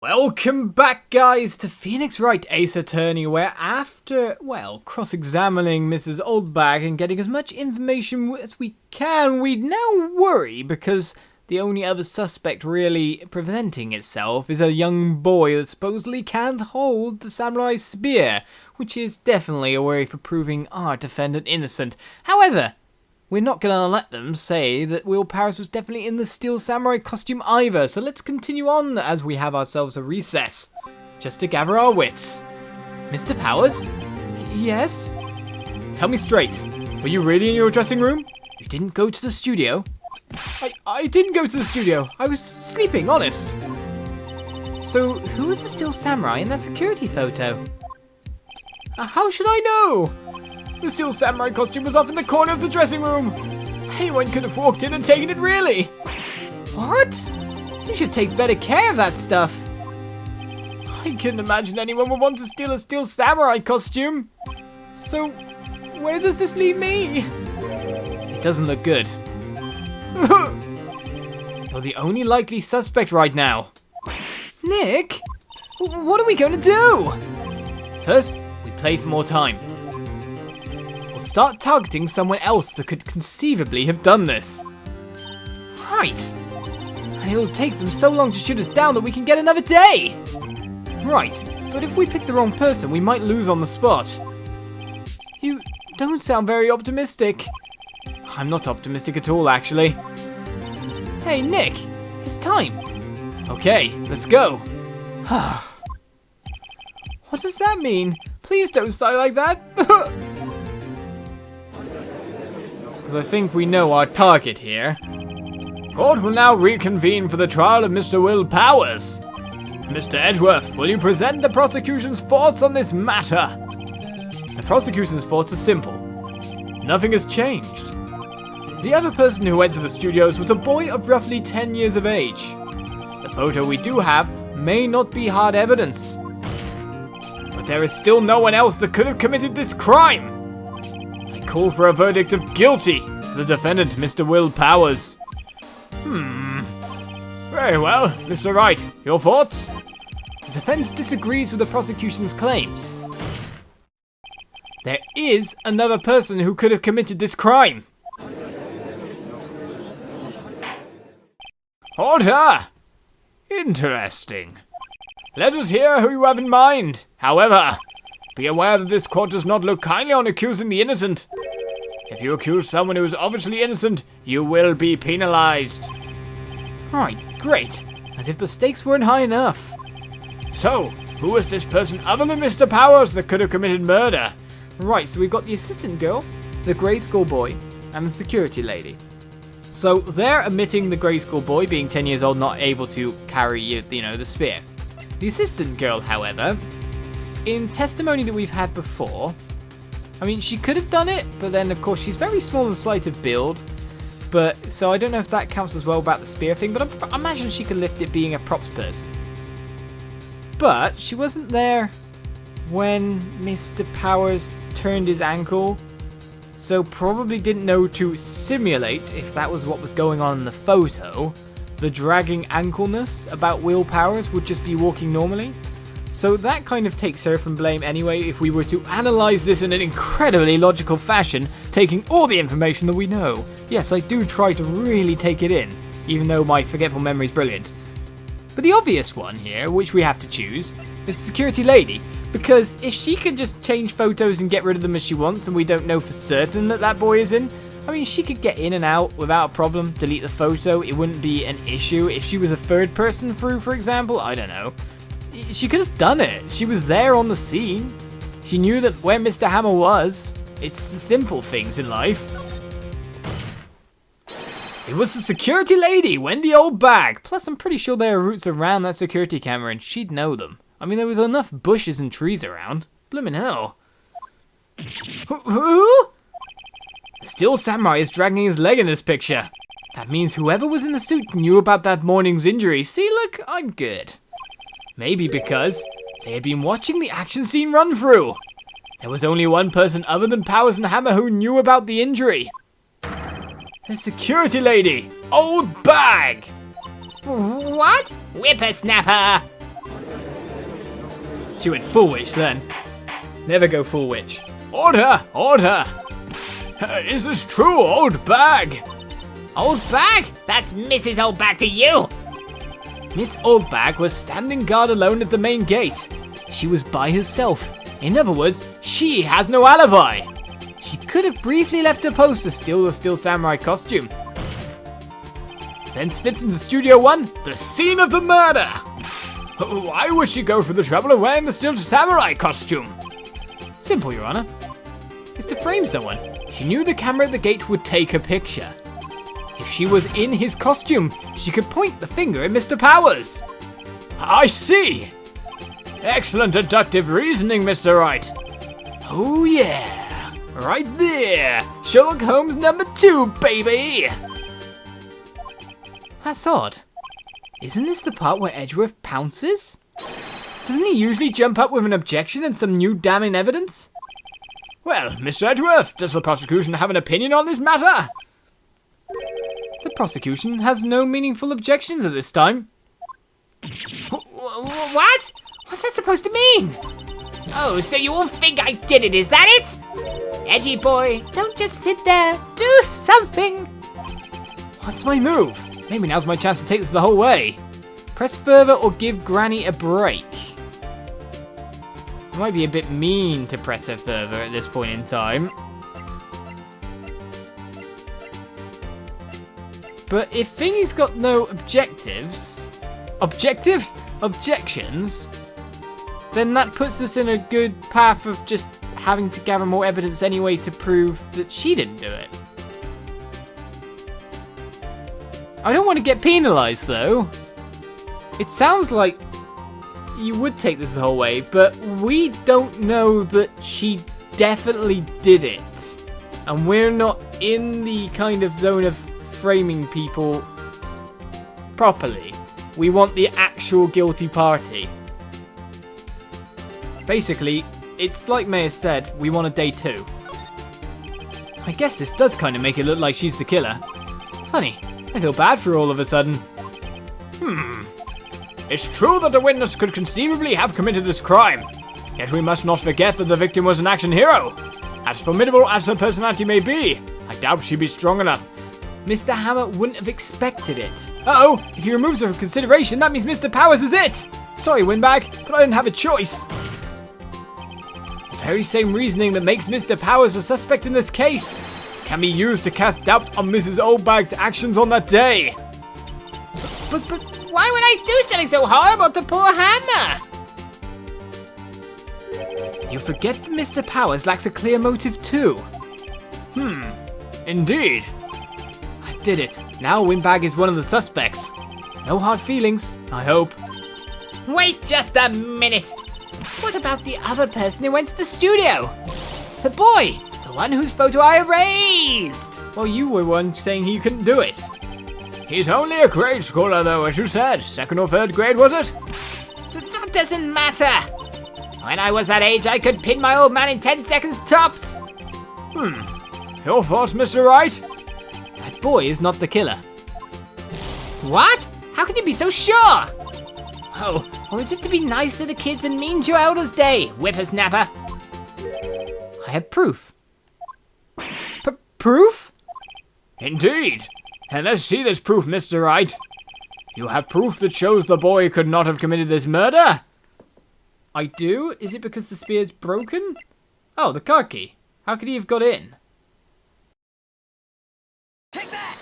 Welcome back, guys, to Phoenix Wright Ace Attorney, where after, well, cross-examining Mrs. Oldbag and getting as much information as we can, we now worry because the only other suspect really presenting itself is a young boy that supposedly can't hold the samurai spear, which is definitely a worry for proving our defendant innocent. However, we're not going to let them say that Will Powers was definitely in the steel samurai costume either, so let's continue on as we have ourselves a recess, just to gather our wits. Mr. Powers? Yes? Tell me straight, were you really in your dressing room? You didn't go to the studio? I didn't go to the studio, I was sleeping, honest. So, who was the steel samurai in that security photo? How should I know? The steel samurai costume was off in the corner of the dressing room. Anyone could have walked in and taken it, really. What? You should take better care of that stuff. I couldn't imagine anyone would want to steal a steel samurai costume. So, where does this leave me? It doesn't look good. You're the only likely suspect right now. Nick? What are we going to do? First, we play for more time. We'll start targeting someone else that could conceivably have done this. Right. And it'll take them so long to shoot us down that we can get another day. Right, but if we pick the wrong person, we might lose on the spot. You don't sound very optimistic. I'm not optimistic at all, actually. Hey, Nick, it's time. Okay, let's go. What does that mean? Please don't sigh like that. Because I think we know our target here. Court will now reconvene for the trial of Mr. Will Powers. Mr. Edgeworth, will you present the prosecution's thoughts on this matter? The prosecution's thoughts are simple. Nothing has changed. The other person who entered the studios was a boy of roughly 10 years of age. The photo we do have may not be hard evidence. But there is still no one else that could have committed this crime. I call for a verdict of guilty for the defendant, Mr. Will Powers. Very well, Mr. Wright, your thoughts? The defense disagrees with the prosecution's claims. There is another person who could have committed this crime. Order! Interesting. Let us hear who you have in mind. However, be aware that this court does not look kindly on accusing the innocent. If you accuse someone who is obviously innocent, you will be penalized. Right, great. As if the stakes weren't high enough. So, who is this person other than Mr. Powers that could have committed murder? Right, so we've got the assistant girl, the grade school boy, and the security lady. So they're omitting the grade school boy being 10 years old, not able to carry, the spear. The assistant girl, however, in testimony that we've had before, I mean, she could have done it, but then, of course, she's very small and slight of build. But, so I don't know if that counts as well about the spear thing, but I imagine she could lift it being a props person. But she wasn't there when Mr. Powers turned his ankle, so probably didn't know to simulate, if that was what was going on in the photo, the dragging ankleness about Will Powers would just be walking normally. So that kind of takes her from blame anyway if we were to analyze this in an incredibly logical fashion, taking all the information that we know. Yes, I do try to really take it in, even though my forgetful memory is brilliant. But the obvious one here, which we have to choose, is the security lady, because if she can just change photos and get rid of them as she wants and we don't know for certain that that boy is in, I mean, she could get in and out without a problem, delete the photo, it wouldn't be an issue. If she was a third person through, for example, I don't know. She could have done it. She was there on the scene. She knew that where Mr. Hammer was. It's the simple things in life. It was the security lady, Wendy Oldbag. Plus, I'm pretty sure there are routes around that security camera and she'd know them. I mean, there was enough bushes and trees around. Blimmin' hell. Who? The steel samurai is dragging his leg in this picture. That means whoever was in the suit knew about that morning's injury. See, look, I'm good. Maybe because they had been watching the action scene run through. There was only one person other than Powers and Hammer who knew about the injury. The security lady, Oldbag. What? Whippersnapper! She went full witch then. Never go full witch. Order! Order! Is this true, Oldbag? Oldbag? That's Mrs. Oldbag to you! Miss Oldbag was standing guard alone at the main gate. She was by herself. In other words, she has no alibi. She could have briefly left her post to steal the Steel Samurai costume. Then slipped into Studio 1, the scene of the murder. Why would she go through the trouble of wearing the Steel Samurai costume? Simple, Your Honor. It's to frame someone. She knew the camera at the gate would take a picture. If she was in his costume, she could point the finger at Mr. Powers. I see. Excellent deductive reasoning, Mr. Wright. Oh yeah, right there. Sherlock Holmes #2, baby. That's odd. Isn't this the part where Edgeworth pounces? Doesn't he usually jump up with an objection and some new damning evidence? Well, Mr. Edgeworth, does the prosecution have an opinion on this matter? The prosecution has no meaningful objections at this time. What? What's that supposed to mean? Oh, so you all think I did it, is that it? Edgy boy, don't just sit there. Do something. What's my move? Maybe now's my chance to take this the whole way. Press further or give Granny a break. It might be a bit mean to press her further at this point in time. But if Thingy's got no objections, then that puts us in a good path of just having to gather more evidence anyway to prove that she didn't do it. I don't want to get penalised though. It sounds like you would take this the whole way, but we don't know that she definitely did it. And we're not in the kind of zone of framing people properly. We want the actual guilty party. Basically, it's like Maya said, we want a day 2. I guess this does kind of make it look like she's the killer. Funny, I feel bad for her all of a sudden. It's true that the witness could conceivably have committed this crime. Yet we must not forget that the victim was an action hero. As formidable as her personality may be, I doubt she'd be strong enough. Mr. Hammer wouldn't have expected it. Uh-oh, if he removes her from consideration, that means Mr. Powers is it! Sorry, Windbag, but I didn't have a choice. The very same reasoning that makes Mr. Powers a suspect in this case can be used to cast doubt on Mrs. Oldbag's actions on that day. But why would I do something so horrible to poor Hammer? You forget that Mr. Powers lacks a clear motive too. Indeed. I did it. Now Windbag is one of the suspects. No hard feelings, I hope. Wait just a minute. What about the other person who went to the studio? The boy, the one whose photo I erased. Well, you were one saying he couldn't do it. He's only a grade schooler though, as you said. 2nd or 3rd grade, was it? That doesn't matter. When I was that age, I could pin my old man in 10 seconds tops. Your thoughts, Mr. Wright? That boy is not the killer. What? How can you be so sure? Oh, or is it to be nice to the kids and mean to your elders' day, whippersnapper? I have proof. Proof? Indeed. And let's see this proof, Mr. Wright. You have proof that shows the boy could not have committed this murder? I do? Is it because the spear's broken? Oh, the card key. How could he have got in? Take that!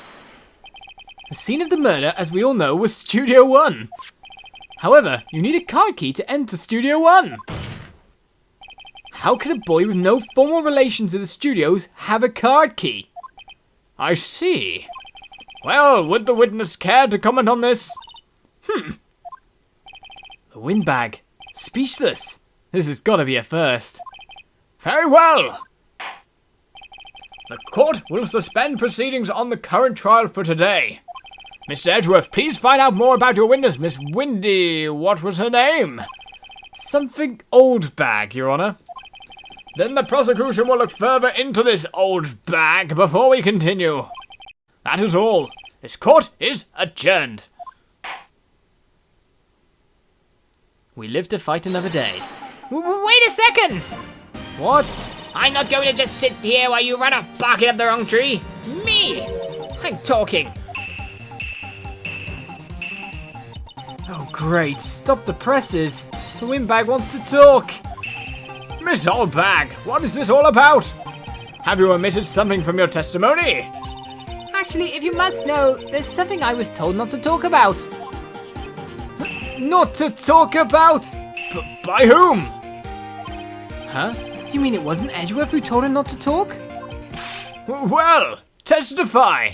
The scene of the murder, as we all know, was Studio 1. However, you need a card key to enter Studio 1. How could a boy with no formal relation to the studios have a card key? I see. Well, would the witness care to comment on this? The Windbag. Speechless. This has got to be a first. Very well. The court will suspend proceedings on the current trial for today. Mr. Edgeworth, please find out more about your witness, Miss Windy. What was her name? Something Oldbag, Your Honor. Then the prosecution will look further into this old bag before we continue. That is all. This court is adjourned. We live to fight another day. Wait a second! What? I'm not going to just sit here while you run off barking up the wrong tree. Me! I'm talking. Oh, great. Stop the presses. The windbag wants to talk. Miss Oldbag, what is this all about? Have you omitted something from your testimony? Actually, if you must know, there's something I was told not to talk about. Not to talk about? By whom? Huh? You mean it wasn't Edgeworth who told her not to talk? Well, testify.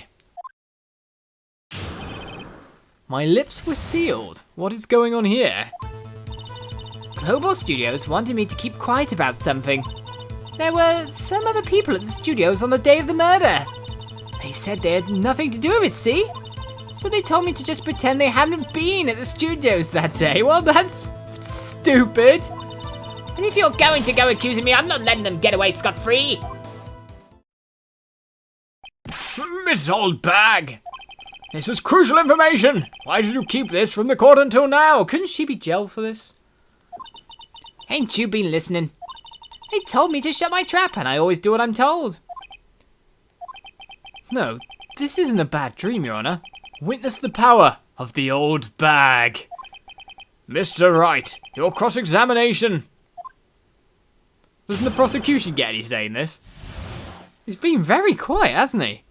My lips were sealed. What is going on here? Global Studios wanted me to keep quiet about something. There were some other people at the studios on the day of the murder. They said they had nothing to do with it, see? So they told me to just pretend they hadn't been at the studios that day. Well, that's stupid. And if you're going to go accusing me, I'm not letting them get away scot-free. Miss Oldbag, this is crucial information. Why did you keep this from the court until now? Couldn't she be jailed for this? Ain't you been listening? They told me to shut my trap, and I always do what I'm told. No, this isn't a bad dream, Your Honor. Witness the power of the old bag. Mr. Wright, your cross-examination. Doesn't the prosecution get any say in this? He's been very quiet, hasn't he?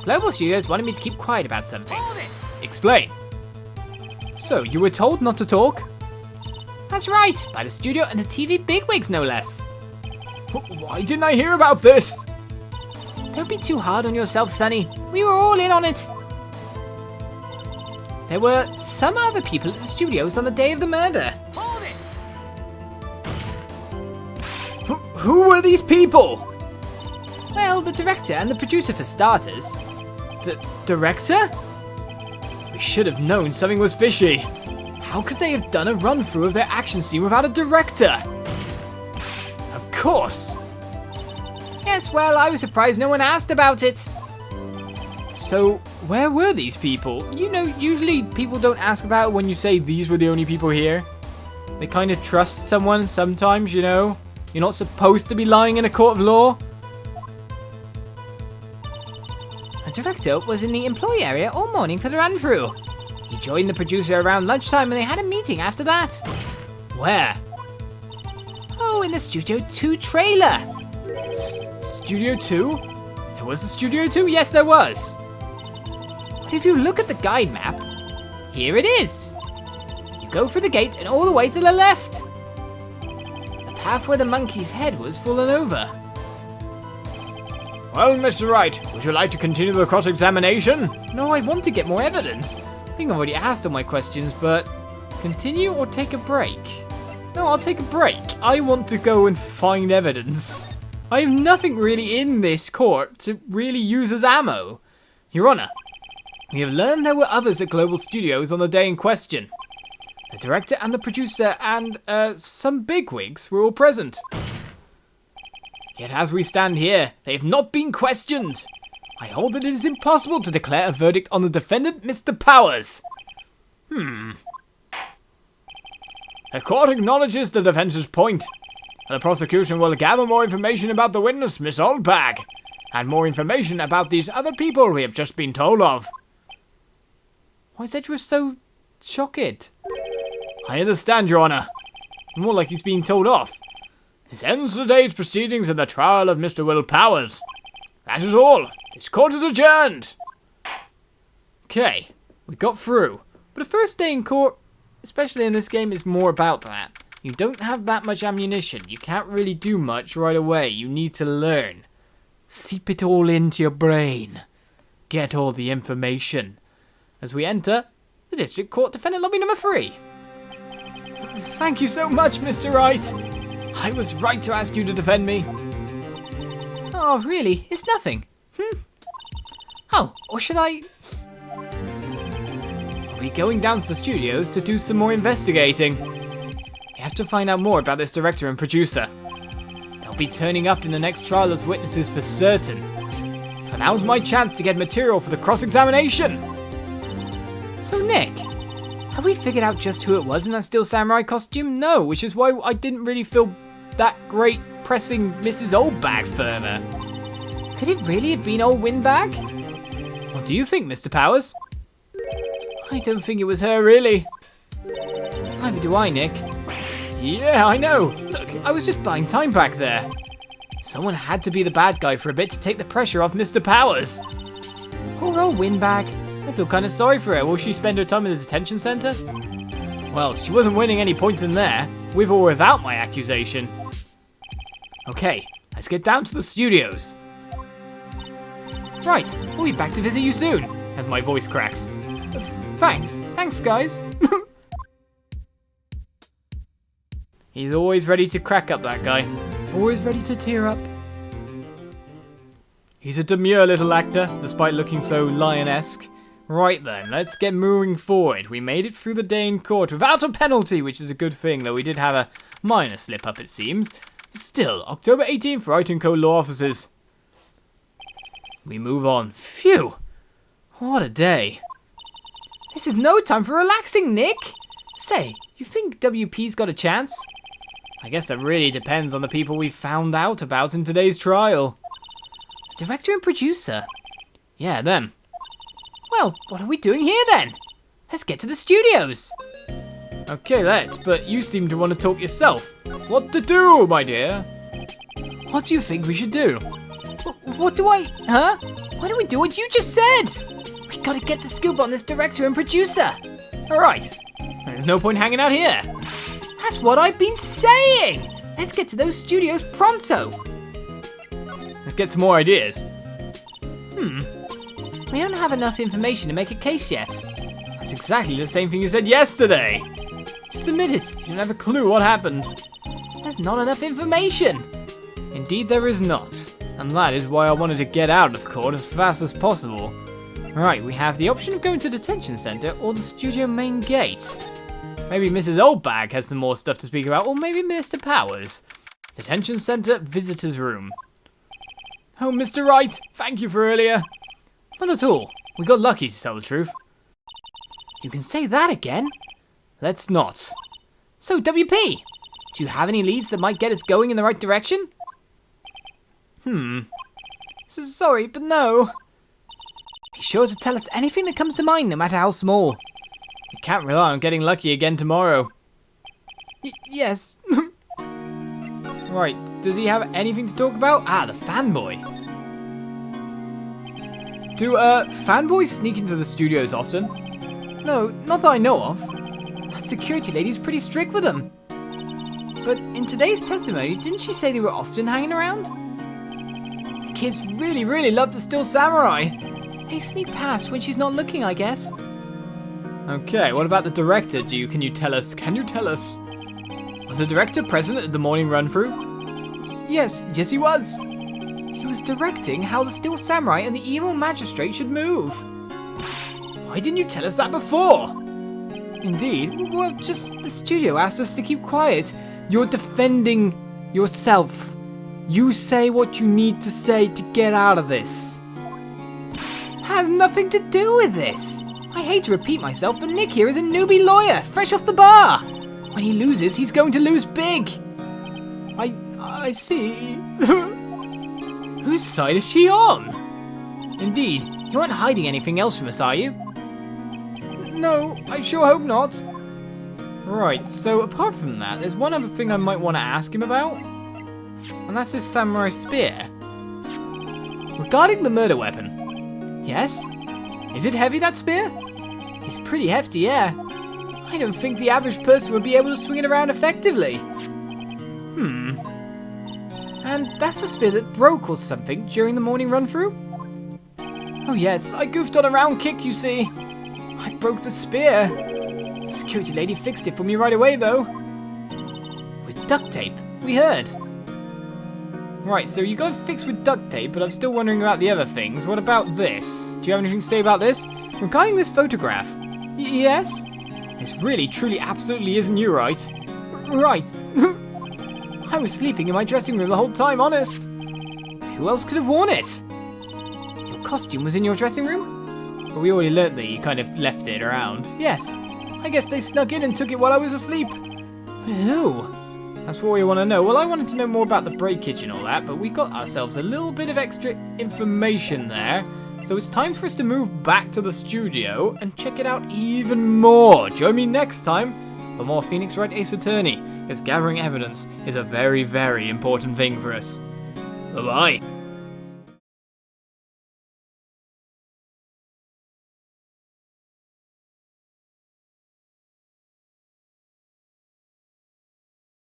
Global Studios wanted me to keep quiet about something. Explain. So, you were told not to talk? That's right, by the studio and the TV bigwigs, no less. Why didn't I hear about this? Don't be too hard on yourself, Sonny. We were all in on it. There were some other people at the studios on the day of the murder. Who were these people? Well, the director and the producer for starters. The director? We should have known something was fishy. How could they have done a run-through of their action scene without a director? Of course. Yes, well, I was surprised no one asked about it. So, where were these people? You know, usually people don't ask about it when you say these were the only people here. They kind of trust someone sometimes, you know? You're not supposed to be lying in a court of law. The director was in the employee area all morning for the run-through. He joined the producer around lunchtime and they had a meeting after that. Where? Oh, in the Studio 2 trailer. Studio 2? There was a Studio 2? Yes, there was. But if you look at the guide map, here it is. You go through the gate and all the way to the left. The path where the monkey's head was fallen over. Well, Mr. Wright, would you like to continue the cross-examination? No, I want to get more evidence. I think I've already asked all my questions, but continue or take a break? No, I'll take a break. I want to go and find evidence. I have nothing really in this court to really use as ammo. Your Honor, we have learned there were others at Global Studios on the day in question. The director and the producer and some bigwigs were all present. Yet as we stand here, they have not been questioned. I hold that it is impossible to declare a verdict on the defendant, Mr. Powers. The court acknowledges the defense's point. The prosecution will gather more information about the witness, Miss Oldbag, and more information about these other people we have just been told of. Why said you were so shocked? I understand, Your Honor. More like he's being told off. This ends today's proceedings in the trial of Mr. Will Powers. That is all. This court is adjourned. Okay, we got through. But a first day in court, especially in this game, is more about that. You don't have that much ammunition. You can't really do much right away. You need to learn. Seep it all into your brain. Get all the information. As we enter the District Court Defendant Lobby number 3. Thank you so much, Mr. Wright. I was right to ask you to defend me. Oh, really? It's nothing. Oh, or should I... Are we going down to the studios to do some more investigating? We have to find out more about this director and producer. They'll be turning up in the next trial as witnesses for certain. So now's my chance to get material for the cross-examination. So, Nick, Have we figured out just who it was in that Steel Samurai costume? No, which is why I didn't really feel that great pressing Mrs. Oldbag further. Could it really have been old Windbag? What do you think, Mr. Powers? I don't think it was her, really. Neither do I, Nick. Yeah, I know. Look, I was just buying time back there. Someone had to be the bad guy for a bit to take the pressure off Mr. Powers. Poor old Windbag. I feel kind of sorry for her. Will she spend her time in the detention center? Well, she wasn't winning any points in there, with or without my accusation. Okay, let's get down to the studios. Right, we'll be back to visit you soon, as my voice cracks. Thanks guys. He's always ready to crack up, that guy. Always ready to tear up. He's a demure little actor, despite looking so lion-esque. Right then, let's get moving forward. We made it through the day in court without a penalty, which is a good thing, though we did have a minor slip-up, it seems. Still, October 18th, Wright & Co. Law Offices. We move on. Phew! What a day. This is no time for relaxing, Nick. Say, you think WP's got a chance? I guess that really depends on the people we found out about in today's trial. The director and producer. Yeah, them. Well, what are we doing here then? Let's get to the studios. Okay, let's, but you seem to want to talk yourself. What to do, my dear? What do you think we should do? What do I... Huh? Why don't we do what you just said? We gotta get the scoop on this director and producer. Alright. There's no point hanging out here. That's what I've been saying. Let's get to those studios pronto. Let's get some more ideas. We don't have enough information to make a case yet. That's exactly the same thing you said yesterday. Just admit it. You don't have a clue what happened. There's not enough information. Indeed there is not. And that is why I wanted to get out of court as fast as possible. Right, we have the option of going to the detention center or the studio main gate. Maybe Mrs. Oldbag has some more stuff to speak about, or maybe Mr. Powers. Detention center, visitor's room. Oh, Mr. Wright, thank you for earlier. Not at all. We got lucky, to tell the truth. You can say that again. Let's not. So, WP, do you have any leads that might get us going in the right direction? Sorry, but no. Be sure to tell us anything that comes to mind, no matter how small. We can't rely on getting lucky again tomorrow. Yes. Right, does he have anything to talk about? Ah, the fanboy. Do fanboys sneak into the studios often? No, not that I know of. That security lady's pretty strict with them. But in today's testimony, didn't she say they were often hanging around? The kids really love the Steel Samurai. They sneak past when she's not looking, I guess. Okay, what about the director? Can you tell us? Was the director present at the morning run-through? Yes, he was. He was directing how the Steel Samurai and the evil magistrate should move. Why didn't you tell us that before? Indeed, well, just the studio asked us to keep quiet. You're defending yourself. You say what you need to say to get out of this. Has nothing to do with this. I hate to repeat myself, but Nick here is a newbie lawyer, fresh off the bar. When he loses, he's going to lose big. I see. Whose side is she on? Indeed, you aren't hiding anything else from us, are you? No, I sure hope not. Right, so apart from that, there's one other thing I might want to ask him about. And that's his samurai spear. Regarding the murder weapon. Yes? Is it heavy, that spear? It's pretty hefty, yeah. I don't think the average person would be able to swing it around effectively. And that's the spear that broke or something during the morning run-through? Oh yes, I goofed on a round kick, you see. I broke the spear. The security lady fixed it for me right away, though. With duct tape, we heard. Right, so you got it fixed with duct tape, but I'm still wondering about the other things. What about this? Do you have anything to say about this? Regarding this photograph. Yes? This really, truly, absolutely isn't you, right? Right. I was sleeping in my dressing room the whole time, honest. Who else could have worn it? Your costume was in your dressing room? Well, we already learnt that you kind of left it around. Yes. I guess they snuck in and took it while I was asleep. But who? That's what we want to know. Well, I wanted to know more about the breakage and all that, but we got ourselves a little bit of extra information there. So it's time for us to move back to the studio and check it out even more. Join me next time for more Phoenix Wright Ace Attorney, because gathering evidence is a very, very important thing for us. Bye-bye.